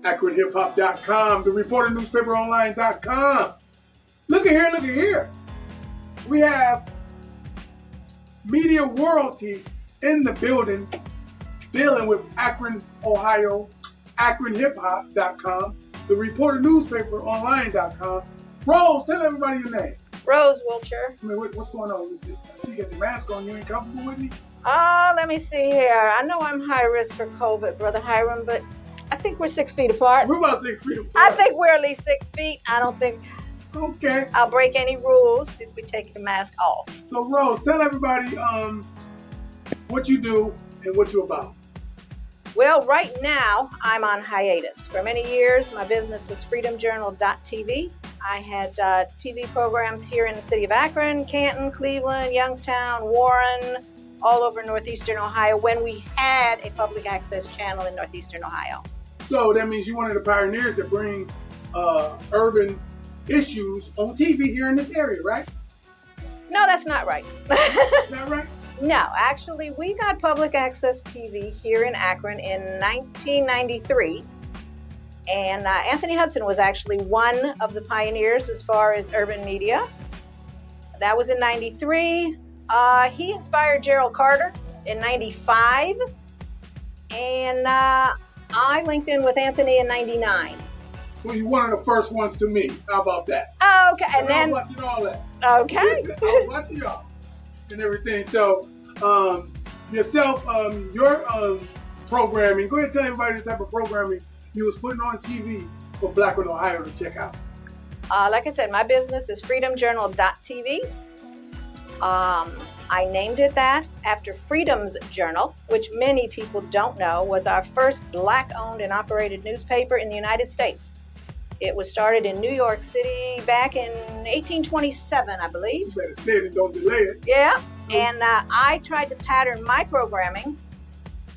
AkronHipHop.com, the ReporterNewspaperOnline.com. Look at here. We have media royalty in the building dealing with Akron, Ohio, AkronHipHop.com, the ReporterNewspaperOnline.com. Rose, tell everybody your name. Rose Wilcher. I mean, what's going on with you? I see you got the mask on. You ain't comfortable with me? Let me see here. I know I'm high risk for COVID, Brother Hiram, but I think we're 6 feet apart. We're about 6 feet apart. I think we're at least 6 feet. I don't think I'll break any rules if we take the mask off. So, Rose, tell everybody what you do and what you're about. Well, right now, I'm on hiatus. For many years, my business was freedomjournal.tv. I had TV programs here in the city of Akron, Canton, Cleveland, Youngstown, Warren, all over northeastern Ohio when we had a public access channel in northeastern Ohio. So that means you're one of the pioneers to bring urban issues on TV here in this area, right? No, that's not right. That's not right? No, actually, we got public access TV here in Akron in 1993. And Anthony Hudson was actually one of the pioneers as far as urban media. That was in 93. He inspired Gerald Carter in 95. And I linked in with Anthony in 99. So you're one of the first ones to me. How about that? Okay, and then... I'm watching all that. Okay. I'm watching y'all and everything. So, yourself, your programming, go ahead and tell everybody the type of programming you was putting on TV for Akron, Ohio to check out. Like I said, my business is freedomjournal.tv. I named it that after Freedom's Journal, which many people don't know was our first Black-owned and operated newspaper in the United States. It was started in New York City back in 1827, I believe. You better say it and don't delay it. Yeah, and I tried to pattern my programming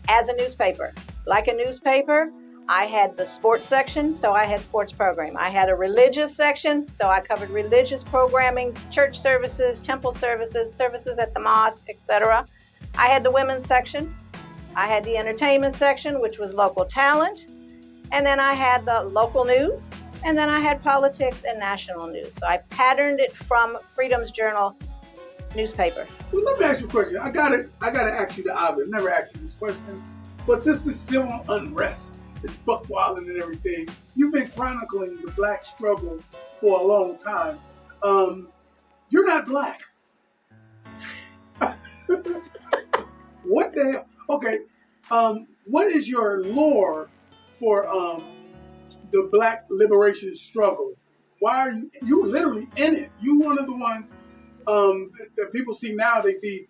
as a newspaper. Like a newspaper, I had the sports section, so I had sports programming. I had a religious section, so I covered religious programming, church services, temple services, services at the mosque, etc. I had the women's section. I had the entertainment section, which was local talent. And then I had the local news. And then I had politics and national news. So I patterned it from Freedom's Journal newspaper. Well, let me ask you a question. I gotta ask you the obvious. Never asked you this question. But since the civil unrest, it's buck wilding and everything, you've been chronicling the Black struggle for a long time. You're not Black. What the hell? Okay. What is your lore for the Black liberation struggle? Why are you literally in it? You one of the ones that people see now. They see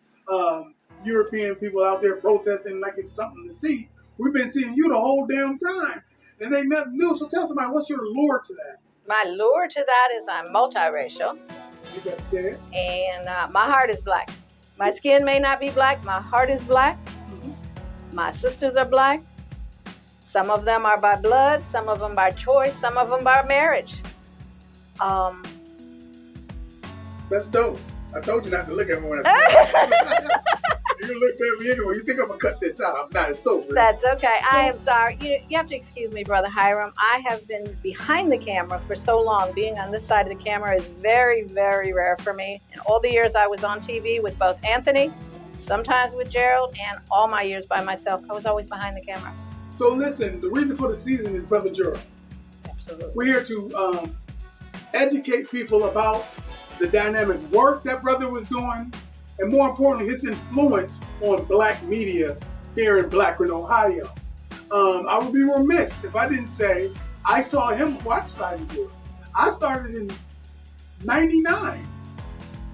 European people out there protesting like it's something to see. We've been seeing you the whole damn time. And ain't nothing new. So tell somebody, what's your lure to that? My lure to that is I'm multiracial. You got to say it. And my heart is Black. My skin may not be Black. My heart is Black. Mm-hmm. My sisters are Black. Some of them are by blood. Some of them by choice. Some of them by marriage. That's dope. I told you not to look at me when I said You looked at me anyway. You think I'm going to cut this out. I'm not sober. That's okay. I am sorry. You have to excuse me, Brother Hiram. I have been behind the camera for so long. Being on this side of the camera is very, very rare for me. In all the years I was on TV with both Anthony, sometimes with Gerald, and all my years by myself, I was always behind the camera. So listen, the reason for the season is Brother Gerald. Absolutely. We're here to educate people about the dynamic work that brother was doing, and more importantly, his influence on Black media here in Akron, Ohio. I would be remiss if I didn't say I saw him before I started to do it. I started in 99.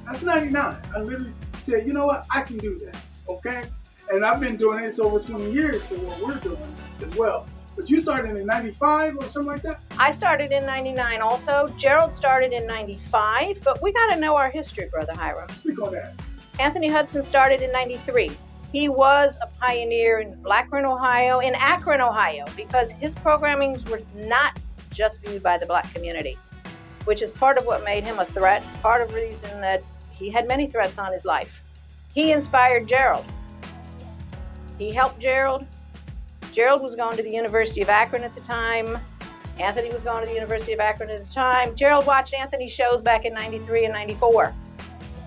That's 99. I literally said, you know what, I can do that, okay? And I've been doing this over 20 years for what we're doing as well. But you started in 95 or something like that? I started in 99 also. Gerald started in 95, but we got to know our history, Brother Hiram. Speak on that. Anthony Hudson started in 93. He was a pioneer in Akron, Ohio, in Akron, Ohio, because his programmings were not just viewed by the Black community, which is part of what made him a threat, part of the reason that he had many threats on his life. He inspired Gerald. He helped Gerald. Gerald was going to the University of Akron at the time. Anthony was going to the University of Akron at the time. Gerald watched Anthony's shows back in 93 and 94.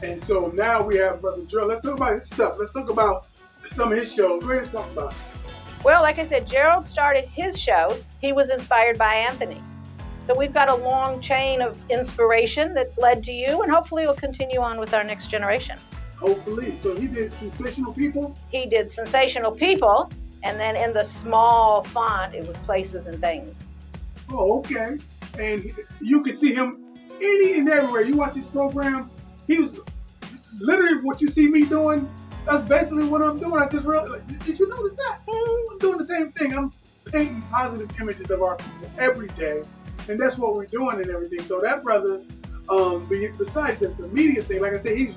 And so now we have Brother Gerald. Let's talk about his stuff. Let's talk about some of his shows. We're going to talk about it. Well, like I said, Gerald started his shows. He was inspired by Anthony. So we've got a long chain of inspiration that's led to you, and hopefully will continue on with our next generation. Hopefully. So he did Sensational People? He did Sensational People, and then in the small font, it was Places and Things. Oh, okay. And you could see him any and everywhere. You watch his program, he was literally what you see me doing. That's basically what I'm doing. I just realized, did you notice that? I'm doing the same thing. I'm painting positive images of our people every day. And that's what we're doing and everything. So that brother, besides the media thing, like I said, he's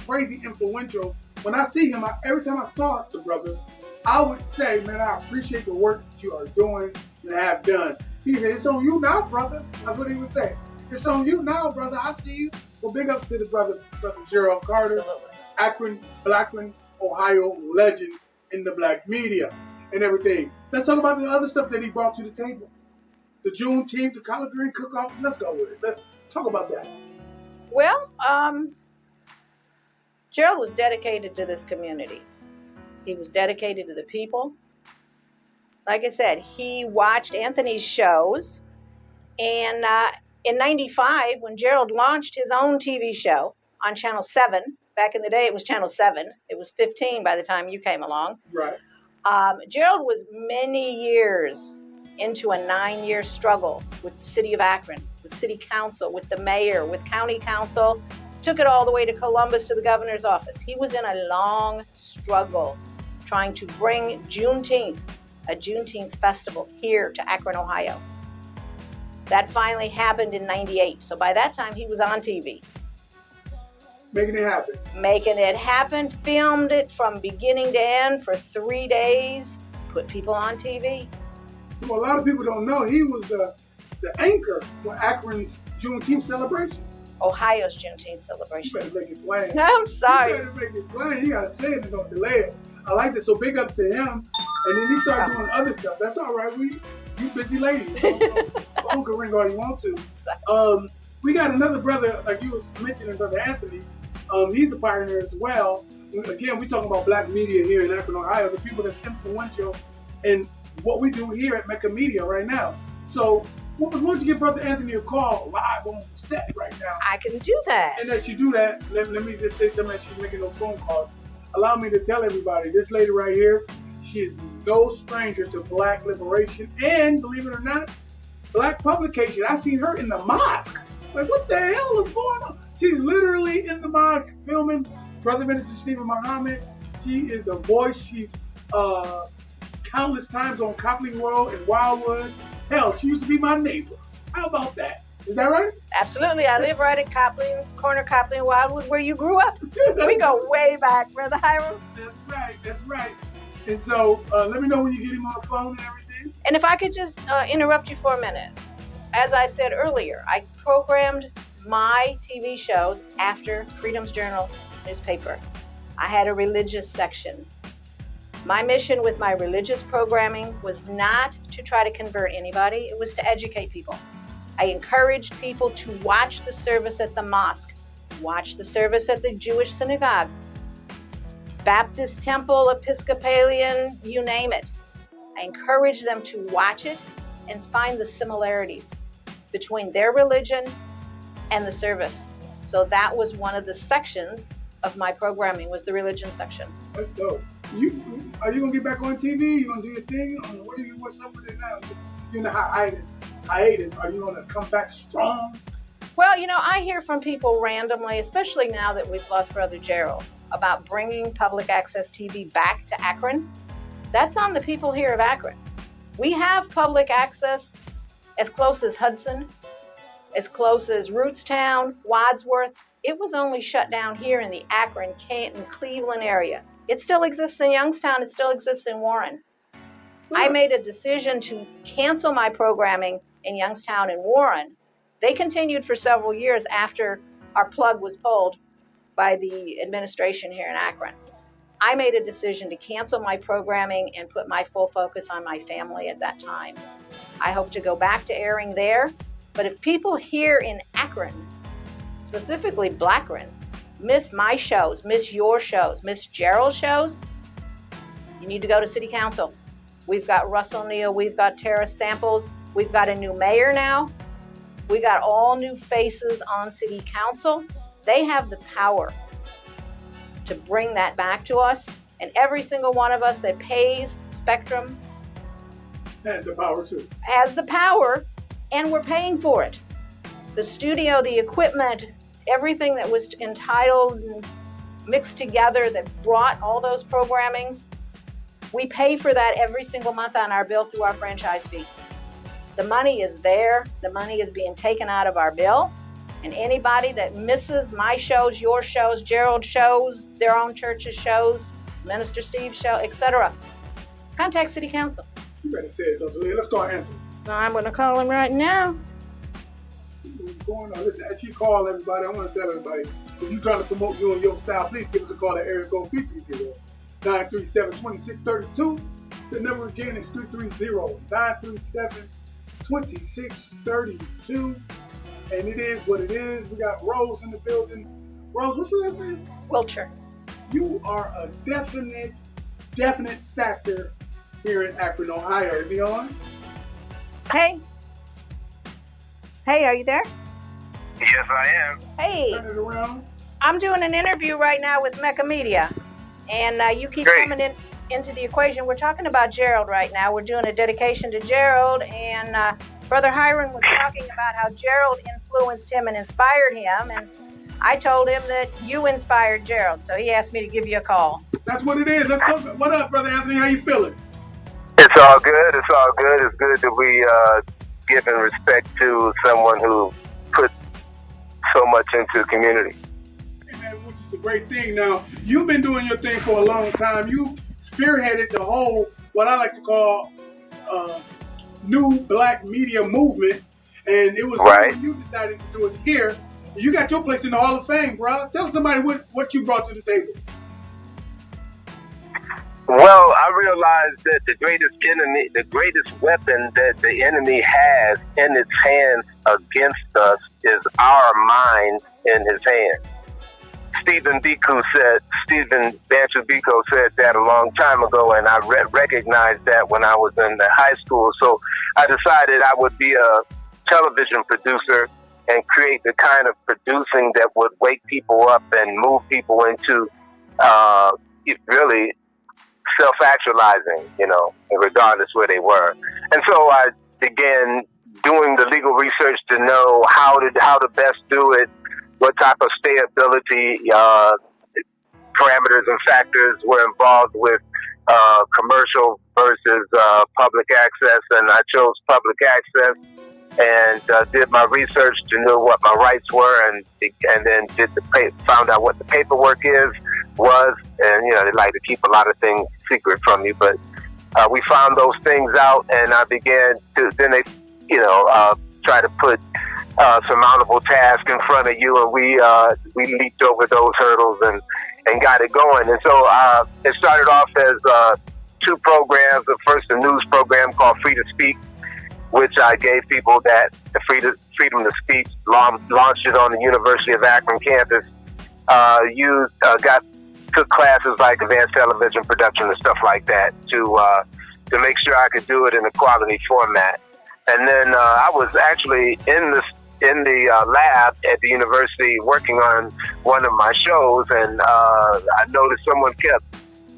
crazy influential. When I see him, every time I saw the brother, I would say, man, I appreciate the work that you are doing and have done. He said, it's on you now, brother. That's what he would say. It's on you now, brother. I see you. So big up to the brother Gerald Carter. Absolutely. Akron, Blackman, Ohio legend in the black media and everything. Let's talk about the other stuff that he brought to the table. The Juneteenth, the collard green cook-off. Let's go with it. Let's talk about that. Well, Gerald was dedicated to this community. He was dedicated to the people. Like I said, he watched Anthony's shows. And in 95, when Gerald launched his own TV show on Channel 7, back in the day it was Channel 7. It was 15 by the time you came along. Right. Gerald was many years into a 9-year struggle with the city of Akron, with city council, with the mayor, with county council. Took it all the way to Columbus to the governor's office. He was in a long struggle trying to bring Juneteenth, a Juneteenth festival, here to Akron, Ohio. That finally happened in 98. So by that time, he was on TV. Making it happen. Making it happen, filmed it from beginning to end for 3 days, put people on TV. So a lot of people don't know he was the anchor for Akron's Juneteenth celebration. Ohio's Juneteenth celebration. You better make it plain. I'm sorry. You better make it plain. You gotta say it and don't delay it. I like that. So big up to him. And then he started doing other stuff. That's all right. You busy lady. Phone can ring all you want to. We got another brother, like you was mentioning, Brother Anthony. He's a pioneer as well. Again, we're talking about black media here in Akron, Ohio, the people that's influential in what we do here at Mecca Media right now. So why don't you give Brother Anthony a call live on set right now? I can do that. And as you do that, let me just say something as she's making those phone calls. Allow me to tell everybody, this lady right here, she is no stranger to black liberation and, believe it or not, black publication. I seen her in the mosque. Like, what the hell is going on? She's literally in the mosque filming Brother Minister Stephen Muhammad. She is a voice. She's countless times on Copley Road in Wildwood. Hell, she used to be my neighbor. How about that? Is that right? Absolutely. I live right at corner Copley and Wildwood, where you grew up. We go way back, Brother Hiram. That's right. And so let me know when you get him on the phone and everything. And if I could just interrupt you for a minute. As I said earlier, I programmed my TV shows after Freedom's Journal newspaper. I had a religious section. My mission with my religious programming was not to try to convert anybody. It was to educate people. I encouraged people to watch the service at the mosque, watch the service at the Jewish synagogue, Baptist temple, Episcopalian, you name it. I encouraged them to watch it and find the similarities between their religion and the service. So that was one of the sections of my programming, was the religion section. That's dope. Are you gonna get back on TV? You gonna do your thing? What's up with it now? You're in the hiatus. Are you gonna come back strong? Well, I hear from people randomly, especially now that we've lost Brother Gerald, about bringing public access TV back to Akron. That's on the people here of Akron. We have public access as close as Hudson, as close as Rootstown, Wadsworth. It was only shut down here in the Akron, Canton, Cleveland area. It still exists in Youngstown. It still exists in Warren. I made a decision to cancel my programming in Youngstown and Warren. They continued for several years after our plug was pulled by the administration here in Akron. I made a decision to cancel my programming and put my full focus on my family at that time. I hope to go back to airing there, but if people here in Akron, specifically Blackron, miss my shows, miss your shows, miss Gerald's shows, you need to go to City Council. We've got Russell Neal, we've got Tara Samples, we've got a new mayor now, we got all new faces on City Council. They have the power to bring that back to us, and every single one of us that pays Spectrum has the power too. Has the power, and we're paying for it. The studio, the equipment, everything that was entitled and mixed together that brought all those programmings, we pay for that every single month on our bill through our franchise fee. The money is there. The money is being taken out of our bill. And anybody that misses my shows, your shows, Gerald's shows, their own church's shows, Minister Steve's show, etc., contact City Council. You better say it, Dr. Lee. Let's call Anthony. I'm going to call him right now. What's going on? Listen, as you call everybody, I want to tell everybody, if you're trying to promote you and your style, please give us a call at area code 330-937-2632. The number again is 330-937-2632. And it is what it is. We got Rose in the building. Rose, what's your last name? Wilcher. You are a definite factor here in Akron, Ohio. Is he on? Hey. Hey, are you there? Yes, I am. Hey. Turn it around. I'm doing an interview right now with Mecca Media. And you keep Great. coming into the equation. We're talking about Gerald right now. We're doing a dedication to Gerald. And Brother Hiram was talking about how Gerald influenced him and inspired him. And I told him that you inspired Gerald. So he asked me to give you a call. That's what it is. Let's go. What up, Brother Anthony? How you feeling? It's all good. It's all good. It's good that we giving respect to someone who put so much into the community. Hey, man, which is a great thing. Now, you've been doing your thing for a long time. You spearheaded the whole, what I like to call, new black media movement. And it was Right. when you decided to do it here. You got your place in the Hall of Fame, bro. Tell somebody what you brought to the table. Well, I realized that the greatest enemy, the greatest weapon that the enemy has in its hands against us is our mind in his hand. Stephen Bantu Biko said that a long time ago, and I recognized that when I was in the high school. So I decided I would be a television producer and create the kind of producing that would wake people up and move people into really self-actualizing, regardless where they were. And so I began doing the legal research to know how to best do it, what type of stayability parameters and factors were involved with commercial versus public access, and I chose public access and did my research to know what my rights were, and then found out what the paperwork was, and they like to keep a lot of things secret from you, but we found those things out, and I began to try to put surmountable tasks in front of you, and we leaped over those hurdles and got it going. And so it started off as two programs. The first, a news program called Free to Speak, which I gave people the freedom to speak, launched it on the University of Akron campus. Took classes like advanced television production and stuff like that to make sure I could do it in a quality format. And then I was actually in the lab at the university working on one of my shows, and I noticed someone kept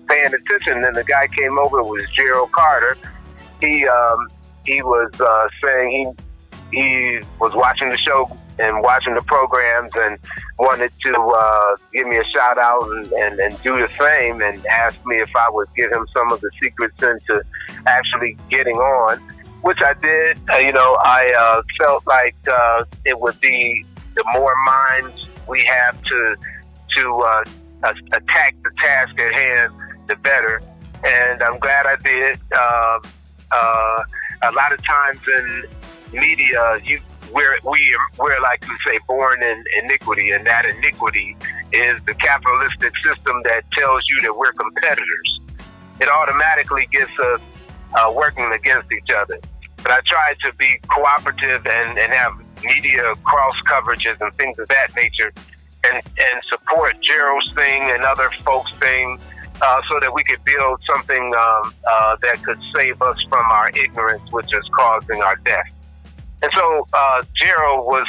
paying attention. And the guy came over. It was Gerald Carter. He was saying he was watching the show and watching the programs and wanted to give me a shout out and do the same, and asked me if I would give him some of the secrets into actually getting on, which I did. I felt like it would be the more minds we have to attack the task at hand, the better. And I'm glad I did. A lot of times in media, we're like we say, born in iniquity, and that iniquity is the capitalistic system that tells you that we're competitors. It automatically gets us working against each other. But I try to be cooperative and have media cross coverages and things of that nature, and support Gerald's thing and other folks' thing, so that we could build something that could save us from our ignorance, which is causing our death. And so Gerald was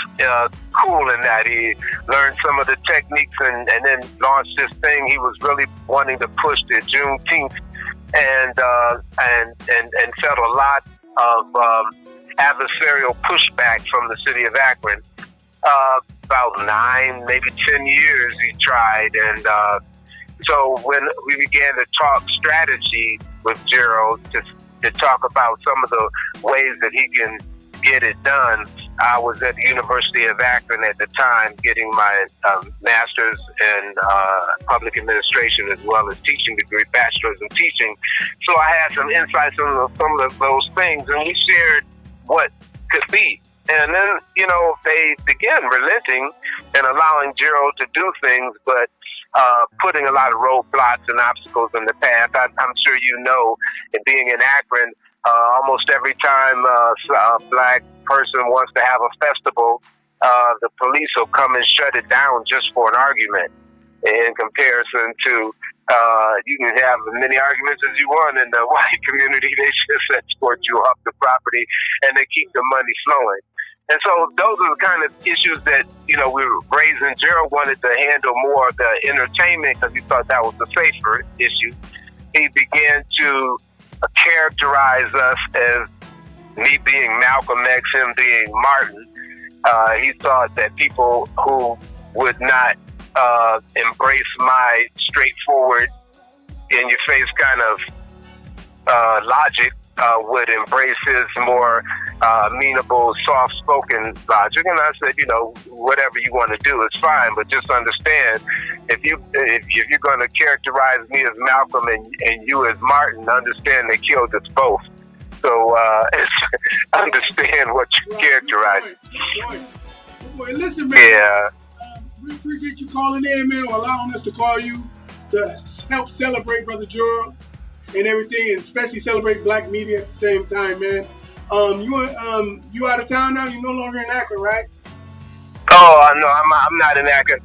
cool in that. He learned some of the techniques and then launched this thing. He was really wanting to push the Juneteenth and felt a lot of adversarial pushback from the city of Akron. About 9, maybe 10 years he tried. And so when we began to talk strategy with Gerald to talk about some of the ways that he can get it done, I was at the University of Akron at the time getting my master's in public administration as well as teaching degree, bachelor's in teaching. So I had some insights on some of those things, and we shared what could be. And then, they began relenting and allowing Gerald to do things, but putting a lot of roadblocks and obstacles in the path. I'm sure you know, being in Akron, almost every time a black person wants to have a festival, the police will come and shut it down just for an argument. In comparison to, you can have as many arguments as you want in the white community. They just escort you off the property and they keep the money flowing. And so those are the kind of issues that, we were raising. Gerald wanted to handle more of the entertainment because he thought that was the safer issue. He began to characterize us as me being Malcolm X, him being Martin. He thought that people who would not embrace my straightforward, in-your-face kind of logic would embrace his more amenable, soft-spoken logic. And I said, whatever you want to do is fine, but just understand, if you're going to characterize me as Malcolm and you as Martin, understand they killed us both. So understand what you characterize. Boy, listen, man. Yeah. We appreciate you calling in, man, or allowing us to call you to help celebrate Brother Gerald and everything, and especially celebrate black media at the same time, man. You out of town now? You're no longer in Akron, right? Oh, no, I'm not in Akron.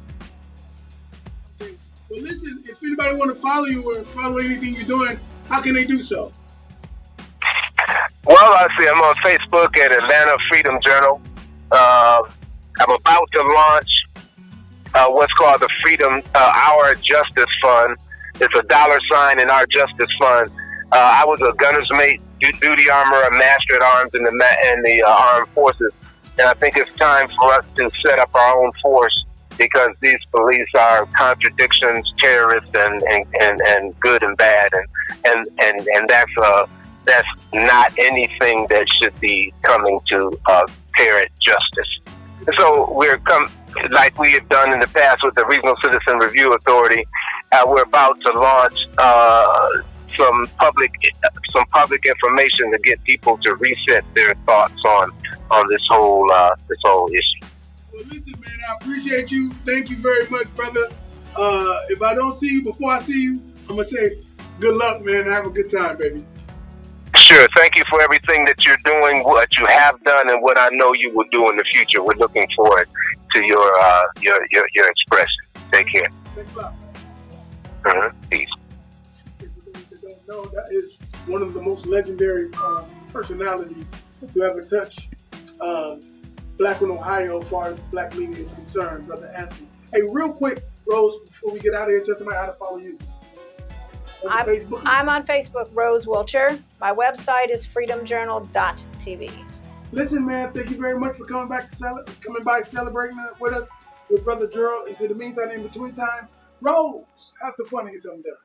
Okay. Well, listen, if anybody want to follow you or follow anything you're doing, how can they do so? Well, I see I'm on Facebook at Atlanta Freedom Journal. I'm about to launch what's called the Freedom Our Justice Fund. It's a $ in our Justice Fund. I was a gunner's mate, duty armor, a master at arms in the armed forces, and I think it's time for us to set up our own force, because these police are contradictions, terrorists, and good and bad, and that's not anything that should be coming to parent justice. And so like we have done in the past with the Regional Citizen Review Authority, we're about to launch some public information to get people to reset their thoughts on this whole issue. Well, listen, man, I appreciate you. Thank you very much, brother. If I don't see you before I see you, I'm gonna say good luck, man. Have a good time, baby. Sure. Thank you for everything that you're doing, what you have done, and what I know you will do in the future. We're looking forward to your expression. Take care. Thanks a lot. Peace. For those that don't know, that is one of the most legendary personalities to ever touch Black in Ohio as far as black media is concerned, Brother Anthony. Hey, real quick, Rose, before we get out of here, tell somebody how to follow you. I'm on Facebook, Rose Wilcher. My website is freedomjournal.tv. Listen, man, thank you very much for coming by celebrating with us with Brother Gerald. And to the meantime, in between time, Rose, have some fun and get something done.